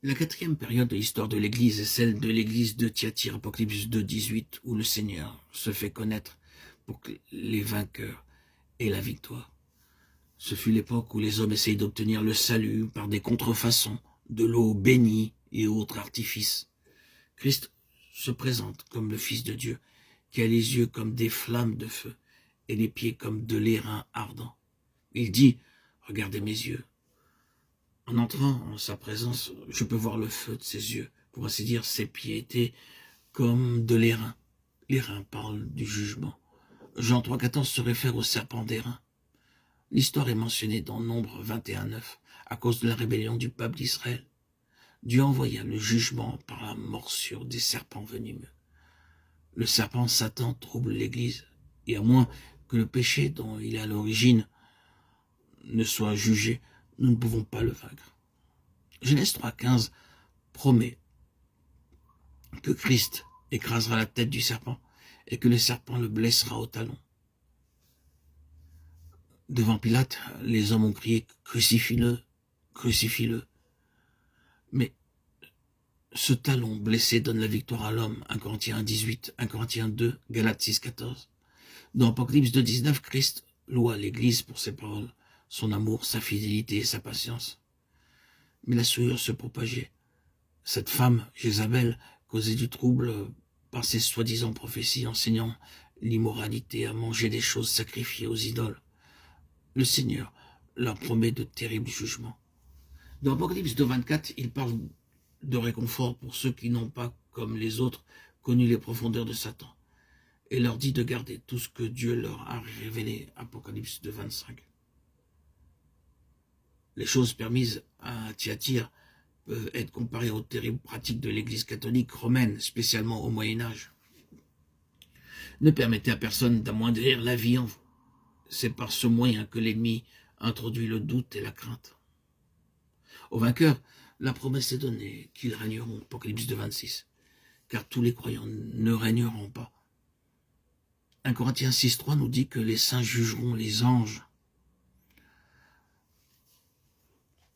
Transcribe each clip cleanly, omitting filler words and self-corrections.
La quatrième période de l'histoire de l'Église est celle de l'Église de Thyatire, Apocalypse 2,18, où le Seigneur se fait connaître pour que les vainqueurs aient la victoire. Ce fut l'époque où les hommes essayent d'obtenir le salut par des contrefaçons, de l'eau bénie et autres artifices. Christ se présente comme le Fils de Dieu, qui a les yeux comme des flammes de feu et les pieds comme de l'airain ardent. Il dit, regardez mes yeux. En entrant en sa présence, je peux voir le feu de ses yeux. Pour ainsi dire, ses pieds étaient comme de l'airain. L'airain parle du jugement. Jean 3,14 se réfère au serpent d'airain. L'histoire est mentionnée dans Nombre 21,9 à cause de la rébellion du peuple d'Israël. Dieu envoya le jugement par la morsure des serpents venimeux. Le serpent Satan trouble l'Église, et à moins que le péché dont il est à l'origine ne soit jugé, nous ne pouvons pas le vaincre. Genèse 3,15 promet que Christ écrasera la tête du serpent et que le serpent le blessera au talon. Devant Pilate, les hommes ont crié « Crucifie-le, crucifie-le ». Mais ce talon blessé donne la victoire à l'homme. 1 Corinthiens 18, 1 Corinthiens 2, Galates 6, 14. Dans Apocalypse 2,19, Christ loua l'Église pour ses paroles, son amour, sa fidélité et sa patience. Mais la souillure se propageait. Cette femme, Jézabel, causait du trouble par ses soi-disant prophéties enseignant l'immoralité à manger des choses sacrifiées aux idoles. Le Seigneur leur promet de terribles jugements. Dans Apocalypse 2,24, il parle de réconfort pour ceux qui n'ont pas, comme les autres, connu les profondeurs de Satan, et leur dit de garder tout ce que Dieu leur a révélé. Apocalypse 2,25. Les choses permises à Thyatire peuvent être comparées aux terribles pratiques de l'Église catholique romaine, spécialement au Moyen-Âge. Ne permettez à personne d'amoindrir la vie en vous. C'est par ce moyen que l'ennemi introduit le doute et la crainte. Aux vainqueurs, la promesse est donnée qu'ils régneront, Apocalypse 2,26, car tous les croyants ne régneront pas. 1 Corinthiens 6,3 nous dit que les saints jugeront les anges.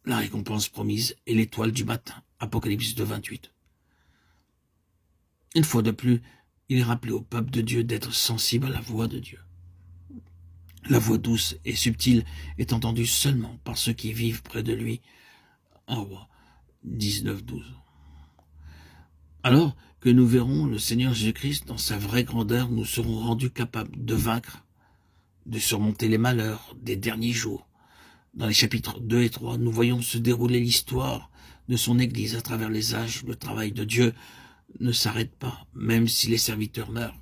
La récompense promise est l'étoile du matin, Apocalypse 2,28. Une fois de plus, il est rappelé au peuple de Dieu d'être sensible à la voix de Dieu. La voix douce et subtile est entendue seulement par ceux qui vivent près de lui. En Rois 19,12. Alors que nous verrons le Seigneur Jésus-Christ dans sa vraie grandeur, nous serons rendus capables de vaincre, de surmonter les malheurs des derniers jours. Dans les chapitres 2 et 3, nous voyons se dérouler l'histoire de son Église à travers les âges. Le travail de Dieu ne s'arrête pas, même si les serviteurs meurent.